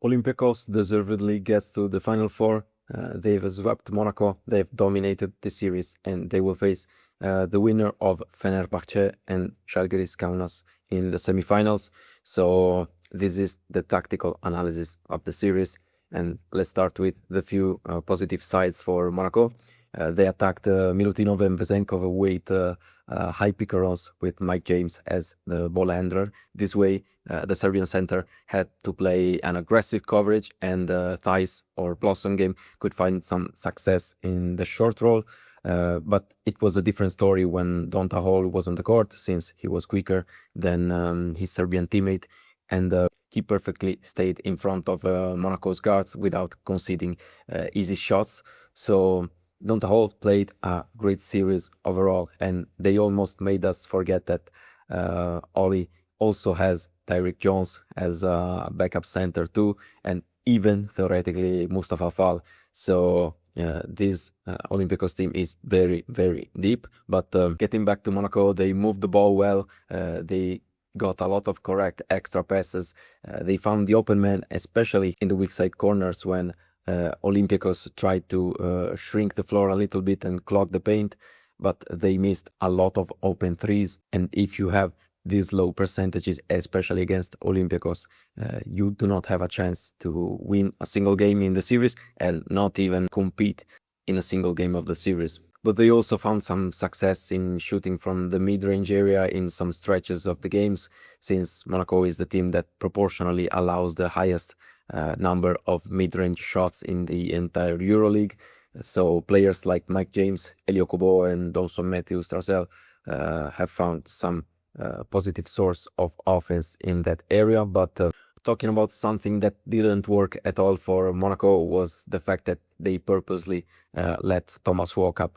Olympiacos deservedly gets to the Final Four. They've swept Monaco, they've dominated the series, and they will face the winner of Fenerbahce and Žalgiris Kaunas in the semifinals. So this is the tactical analysis of the series, and let's start with the few positive sides for Monaco. They attacked Milutinov and Vezenkov with high pick and rolls with Mike James as the ball handler. This way, the Serbian center had to play an aggressive coverage, and Thais or Blossom game could find some success in the short roll. But it was a different story when Donta Hall was on the court, since he was quicker than his Serbian teammate, and he perfectly stayed in front of Monaco's guards without conceding easy shots. So Donta Hall played a great series overall, and they almost made us forget that Oli also has Tyreek Jones as a backup center too, and even theoretically Mustafa Fall. So this Olympiacos team is very, very deep. But getting back to Monaco, they moved the ball well. They got a lot of correct extra passes. They found the open man, especially in the weak side corners when Olympiacos tried to shrink the floor a little bit and clog the paint, but they missed a lot of open threes. And if you have these low percentages, especially against Olympiacos, you do not have a chance to win a single game in the series and not even compete in a single game of the series. But they also found some success in shooting from the mid-range area in some stretches of the games, since Monaco is the team that proportionally allows the highest number of mid-range shots in the entire Euroleague. So players like Mike James, Elio Kobo, and also Matthew Strazel have found some positive source of offense in that area. But talking about something that didn't work at all for Monaco was the fact that they purposely let Thomas Walkup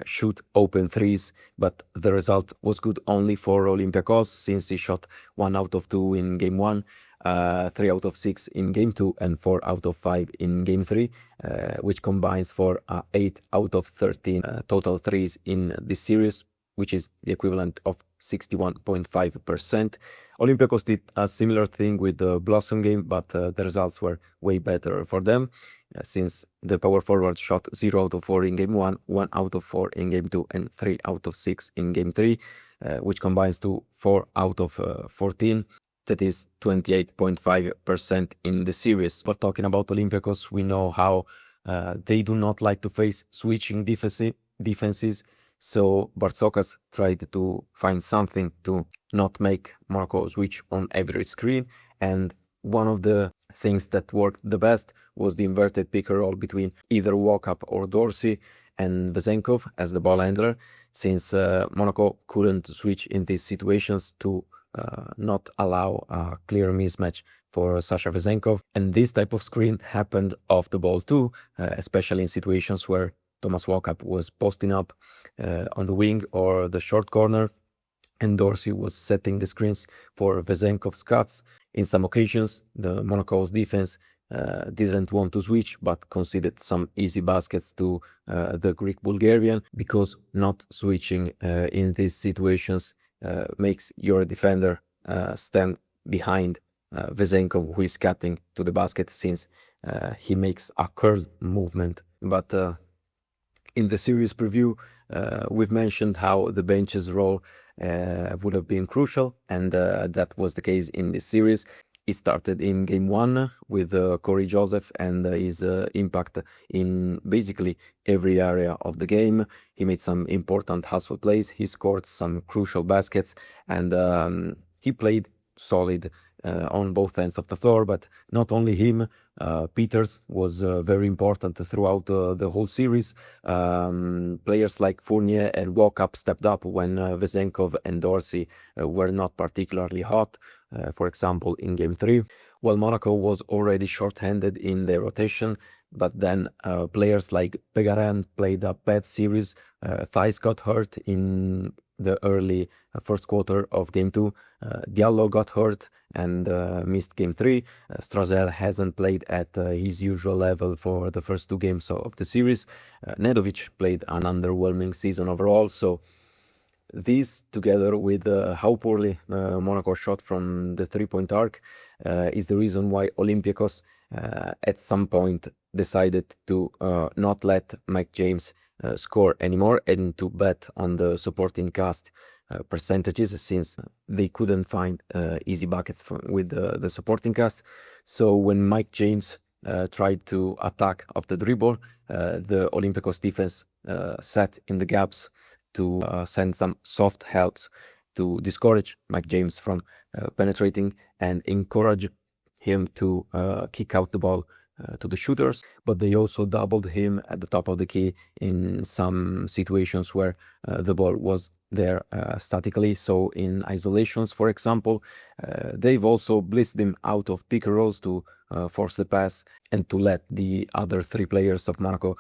shoot open threes, but the result was good only for Olympiacos, since he shot 1 out of 2 in game 1, 3 out of 6 in game 2, and 4 out of 5 in game 3, which combines for 8 out of 13 total threes in this series, which is the equivalent of 61.5%. Olympiacos did a similar thing with the Blossom game, but the results were way better for them, since the power forward shot 0 out of 4 in game 1, 1 out of 4 in game 2, and 3 out of 6 in game 3, which combines to 4 out of 14. That is 28.5% in the series. But talking about Olympiacos, we know how they do not like to face switching defenses. So Bartzokas tried to find something to not make Monaco switch on every screen, and one of the things that worked the best was the inverted pick and roll between either Walkup or Dorsey and Vezenkov as the ball handler, since Monaco couldn't switch in these situations to not allow a clear mismatch for Sasha Vezenkov. And this type of screen happened off the ball too, especially in situations where Thomas Walkup was posting up on the wing or the short corner, and Dorsey was setting the screens for Vezenkov's cuts. In some occasions, the Monaco's defense didn't want to switch, but conceded some easy baskets to the Greek Bulgarian, because not switching in these situations makes your defender stand behind Vezenkov, who is cutting to the basket, since he makes a curl movement. But in the series preview, we've mentioned how the bench's role would have been crucial, and that was the case in this series. It started in game 1 with Corey Joseph and his impact in basically every area of the game. He made some important hustle plays, he scored some crucial baskets, and he played solid on both ends of the floor. But not only him, Peters was very important throughout the whole series. Players like Fournier and Walkup stepped up when Vezenkov and Dorsey were not particularly hot, for example in game 3. While Monaco was already short-handed in their rotation, but then players like Pegaran played a bad series. Thais got hurt in the early first quarter of game 2. Diallo got hurt and missed game 3. Strazel hasn't played at his usual level for the first 2 games of the series. Nedovic played an underwhelming season overall. So This, together with how poorly Monaco shot from the three-point arc, is the reason why Olympiacos at some point decided to not let Mike James score anymore and to bet on the supporting cast percentages, since they couldn't find easy buckets with the supporting cast. So when Mike James tried to attack off the dribble, the Olympiacos defense sat in the gaps to send some soft helps to discourage Mike James from penetrating and encourage him to kick out the ball to the shooters. But they also doubled him at the top of the key in some situations where the ball was there statically. So in isolations, for example, they've also blitzed him out of pick and rolls to force the pass and to let the other three players of Monaco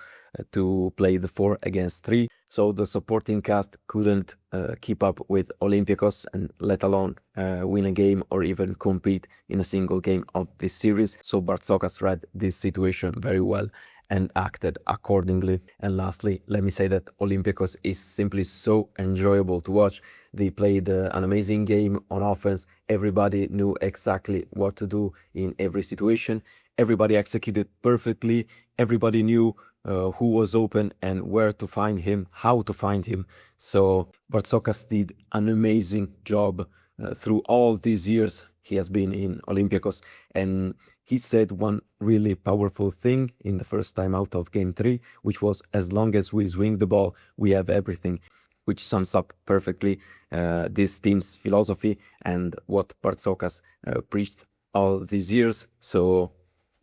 to play the 4 against 3. So the supporting cast couldn't keep up with Olympiacos, and let alone win a game or even compete in a single game of this series. So Bartzokas read this situation very well and acted accordingly. And lastly, let me say that Olympiacos is simply so enjoyable to watch. They played an amazing game on offense. Everybody knew exactly what to do in every situation. Everybody executed perfectly. Everybody knew who was open and where to find him, how to find him. So Bartzokas did an amazing job through all these years he has been in Olympiacos, and he said one really powerful thing in the first time out of game 3, which was, as long as we swing the ball, we have everything, which sums up perfectly this team's philosophy and what Bartzokas preached all these years. So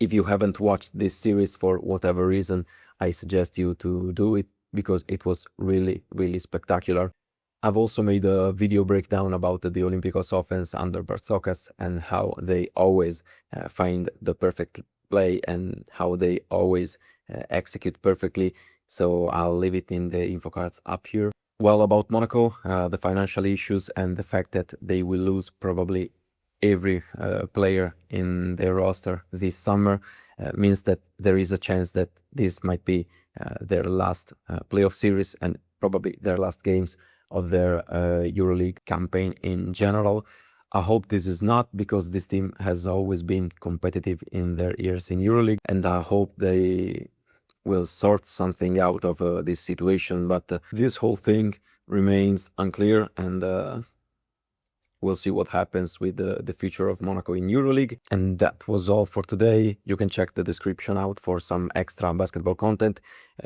if you haven't watched this series for whatever reason, I suggest you to do it, because it was really, really spectacular. I've also made a video breakdown about the Olympiacos offense under Bartzokas and how they always find the perfect play and how they always execute perfectly. So I'll leave it in the info cards up here. Well, about Monaco, the financial issues and the fact that they will lose probably every player in their roster this summer means that there is a chance that this might be their last playoff series and probably their last games of their Euroleague campaign in general. I hope this is not, because this team has always been competitive in their years in Euroleague, and I hope they will sort something out of this situation. But this whole thing remains unclear, and we'll see what happens with the future of Monaco in Euroleague. And that was all for today. You can check the description out for some extra basketball content.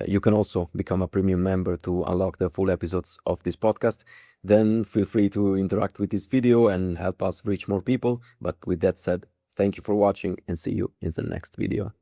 You can also become a premium member to unlock the full episodes of this podcast. Then feel free to interact with this video and help us reach more people. But with that said, thank you for watching and see you in the next video.